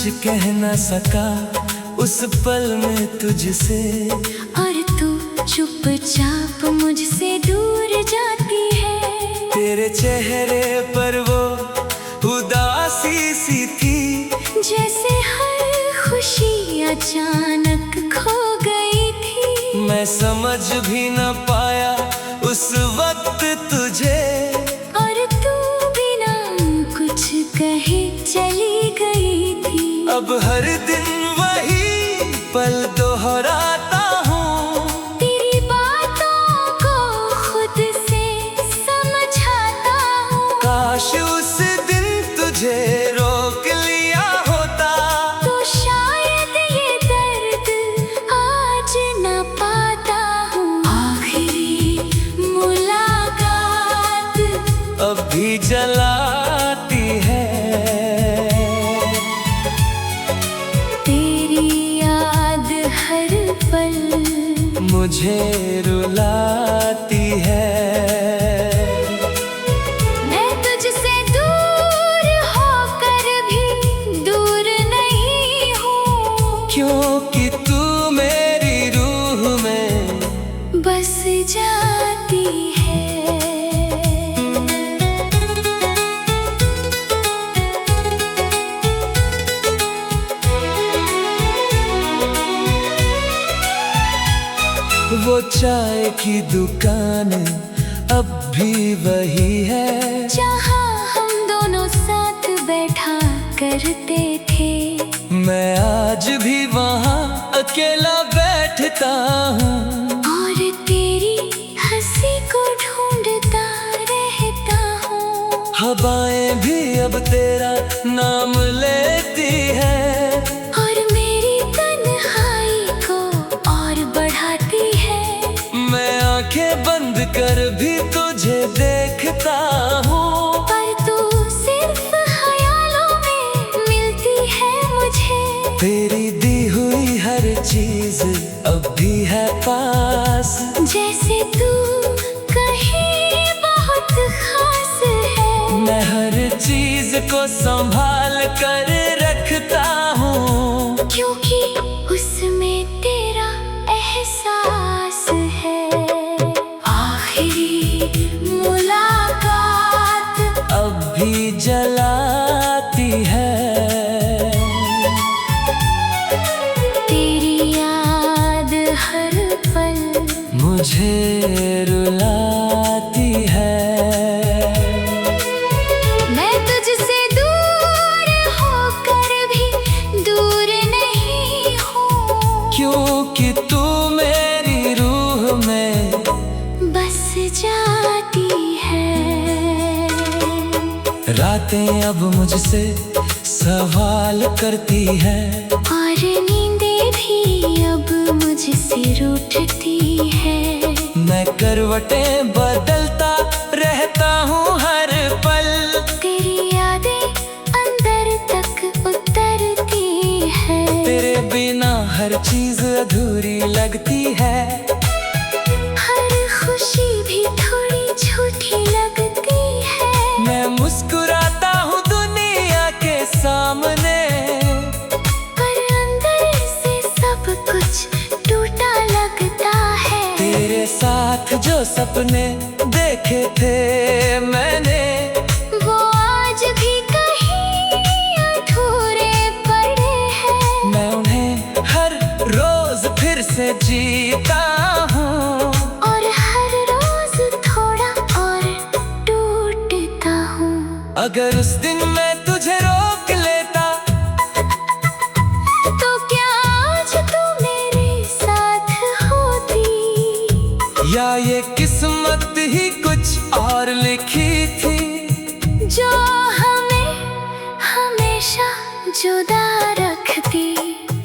कह न सका उस पल में तुझसे, और तू चुपचाप मुझसे दूर जाती है। तेरे चेहरे पर वो उदासी सी थी, जैसे हर खुशी अचानक खो गई थी। मैं समझ भी न पाया उस वक्त तुझे, और तू बिना कुछ कहे चली गई थी। अब हर दिन वही पल दोहराता हूँ, तेरी बातों को खुद से समझाता हूँ। काश उस दिन तुझे रोक लिया होता, तो शायद ये दर्द आज न पाता हूँ। आखिरी मुलाकात अब भी जलाती है। तेरी याद हर पल मुझे रुलाती है। मैं तुझसे दूर होकर भी दूर नहीं हूँ, क्योंकि तू मेरी रूह में बस जाती है। वो चाय की दुकान अब भी वही है, जहाँ हम दोनों साथ बैठा करते थे। मैं आज भी वहाँ अकेला बैठता हूँ, और तेरी हंसी को ढूंढता रहता हूँ। हवाएं भी अब तेरा नाम लेती है, और मेरी तन्हाई को और बढ़ाती है। मैं आंखें बंद कर भी तुझे देखता हूँ, पर तू सिर्फ ख्यालों में मिलती है मुझे। तेरी दी हुई हर चीज अब भी है पास, जैसे तू कहीं बहुत खास है। मैं हर चीज को संभाल कर रखता हूँ, क्योंकि उसमें तेरा एहसास है। आखिरी मुलाकात अब भी जलाती है। तेरी याद हर पल मुझे रुलाती है। मैं तुझसे दूर होकर भी दूर नहीं हूँ, क्योंकि तू मेरी रूह में बस जाती है। रातें अब मुझसे सवाल करती है, और नींदें भी अब मुझसे रूठती है। मैं करवटें बदलता रहता हूँ हर पल, तेरी यादें अंदर तक उतरती है। तेरे बिना हर चीज अधूरी लगती है, हर खुशी भी थोड़ी झूठी लगती है। मैं मुस्कुराता हूँ दुनिया के सामने, पर अंदर से सब कुछ टूटा लगता है। तेरे साथ जो सपने देखे थे मैंने, वो आज भी कहीं अधूरे पड़े हैं। मैं उन्हें हर रोज फिर से जीता हूँ, और हर रोज थोड़ा और टूटता हूँ। अगर उस दिन मैं तुझे रोक लेता, तो क्या आज तू मेरे साथ होती? या ये किस्मत ही कुछ और लिखी थी, जो हमें हमेशा जुदा रखती।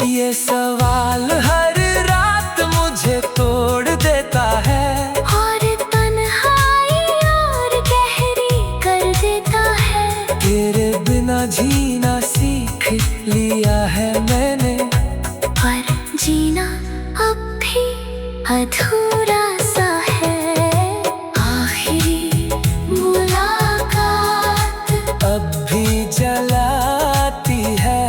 ये सवाल हर रात मुझे तोड़ देता है, और तन्हाई और गहरी कर देता है। तेरे बिना जीना सीख लिया है मैंने, पर जीना अब भी अधूरा सा है। आखिरी मुलाकात अब भी जलाती है।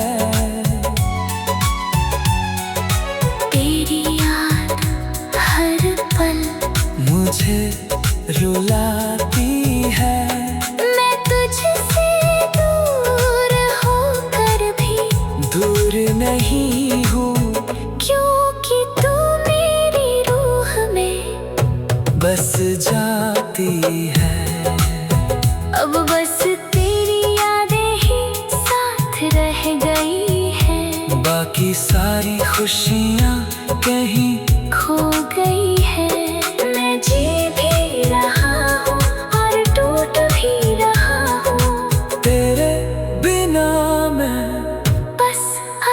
मुझे रुलाती है। मैं तुझसे दूर होकर भी दूर नहीं हूँ, क्योंकि तू मेरी रूह में बस जाती है। अब बस तेरी यादें ही साथ रह गई हैं, बाकी सारी खुशियाँ कहीं खो गई है। मैं जी भी रहा हूँ और टूट भी रहा हूँ, तेरे बिना मैं बस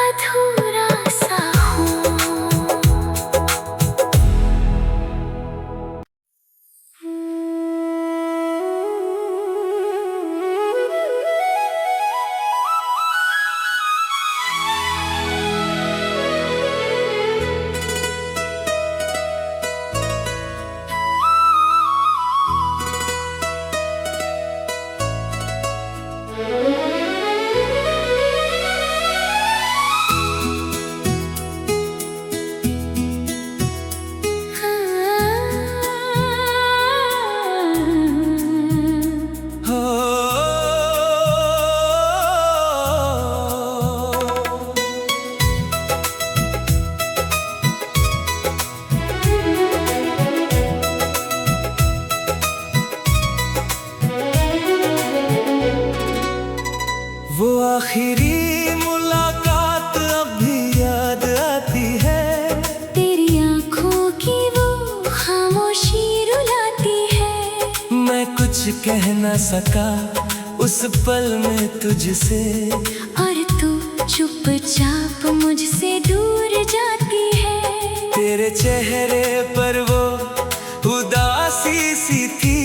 अधूरा सा हूँ। हो। वो आखिरी मुलाकात अब भी याद आती है। तेरी आँखों की वो खामोशी रुलाती है। मैं कुछ कह न सका उस पल में तुझसे, और तू चुपचाप मुझसे दूर जाती है। तेरे चेहरे पर वो उदासी सी थी,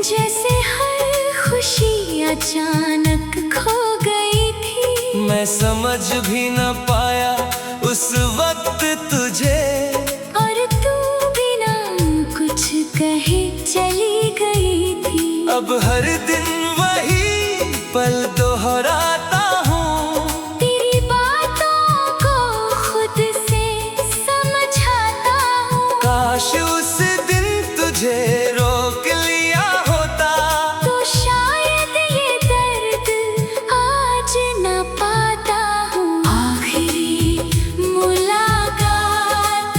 जैसे हर खुशी अचानक खो गई थी। मैं समझ भी न पाया उस वक्त तुझे, और तू बिना कुछ कहे चली गई थी। अब हर दिन वही पल दोहराता हूँ। तेरी बातों को खुद से समझाता हूँ। काश उस दिन तुझे रोक लिया होता, तो शायद ये दर्द आज न पाता हूँ। आखिरी मुलाकात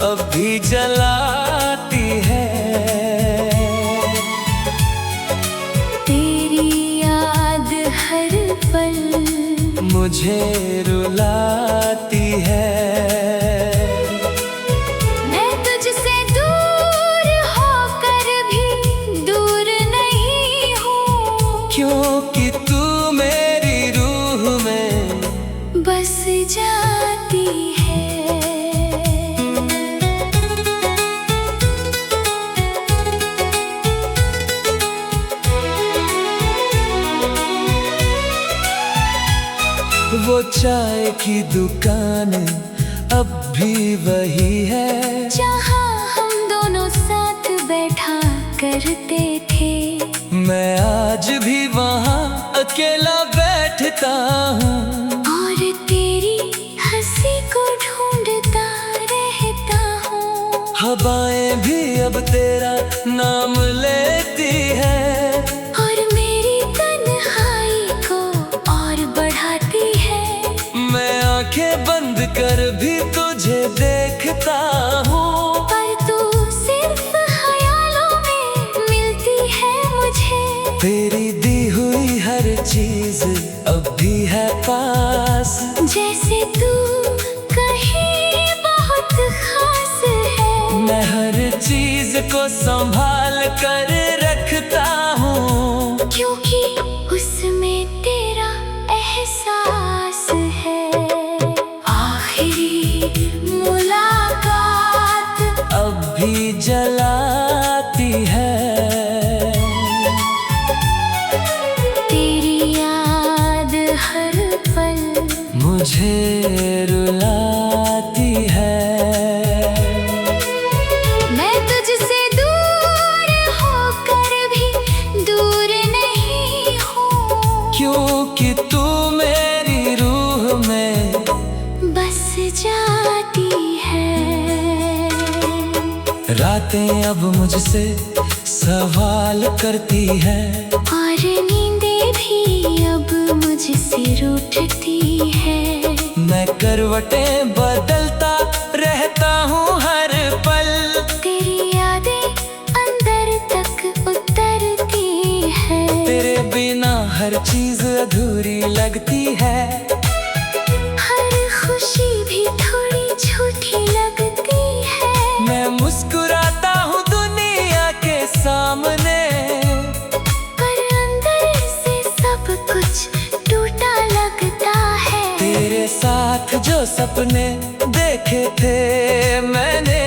अब भी जलाती है। तेरी याद हर पल मुझे रुलाती है। मैं तुझसे दूर होकर भी दूर नहीं हूँ, क्योंकि तू मेरी रूह में बस जाती है। वो चाय की दुकान अब भी वही है, जहाँ हम दोनों साथ बैठा करते थे। मैं आज भी वहाँ अकेला बैठता हूँ। और तेरी हंसी को ढूंढता रहता हूँ। हवाएं भी अब तेरा नाम लेती है, और मेरी तन्हाई को और बढ़ाती है। मैं आंखें बंद कर भी तुझे देखता हूँ। पर तू सिर्फ ख्यालों में मिलती है मुझे। तेरी दी हुई हर चीज अब भी है पास, जैसे तू कहीं बहुत खास है। मैं हर चीज को संभाल कर रखता हूँ, क्योंकि उसमें तेरा एहसास है। आखिरी मुलाकात अब भी जलाती है। तेरी याद हर पल मुझे रुलाती है। मैं तुझसे दूर होकर भी दूर नहीं हूँ, क्योंकि तू मेरी रूह में बस जाती है। रातें अब मुझसे सवाल करती है, और नींदें भी अब मुझसे रूठती है। मैं करवटें बदलता रहता हूँ हर पल, तेरी यादें अंदर तक उतरती है। तेरे बिना हर चीज अधूरी लगती है, हर खुशी भी थोड़ी झूठी लगती है। मैं मुस्कुराता हूँ दुनिया के सामने, पर अंदर से सब कुछ टूटा लगता है। तेरे साथ जो सपने देखे थे मैंने,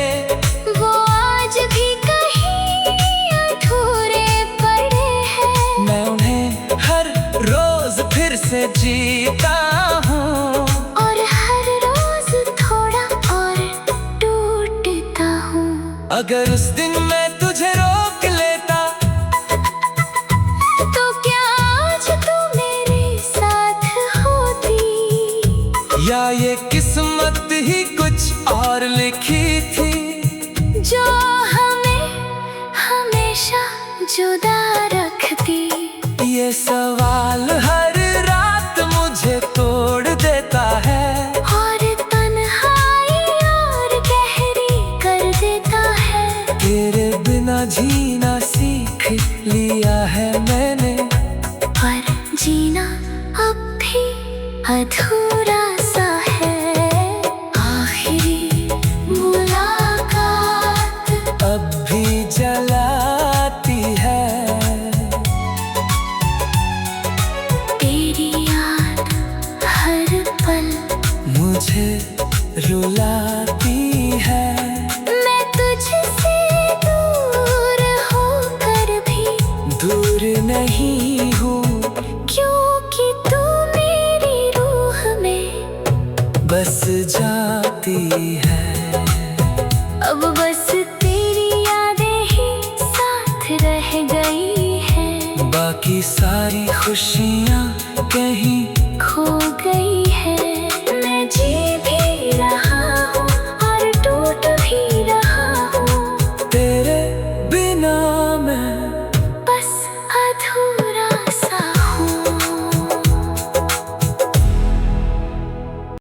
वो आज भी कहीं अधूरे पड़े हैं। मैं उन्हें हर रोज फिर से जीता हूँ, और हर रोज थोड़ा और टूटता हूँ। अगर उस दिन मैं तुझे रोक लेता, तो क्या आज तू मेरे साथ होती? या ये किस्मत ही कुछ और लिखी थी, जो हमें हमेशा जुदा रखती। ये सवाल हर रात मुझे तोड़ देता है, और तन्हाई और गहरी कर देता है। तेरे बिना जीना सीख लिया है मैंने, पर जीना अब भी अधूरा सा है। आखिरी मुलाकात अब भी जलाती है, तेरी याद हर पल मुझे रुलाती है। मैं तुझसे दूर होकर भी दूर नहीं हूँ, क्योंकि तू मेरी रूह में बस जाती है। अब बस तेरी यादें ही साथ रह गई हैं। बाकी सारी खुशियाँ कहीं खो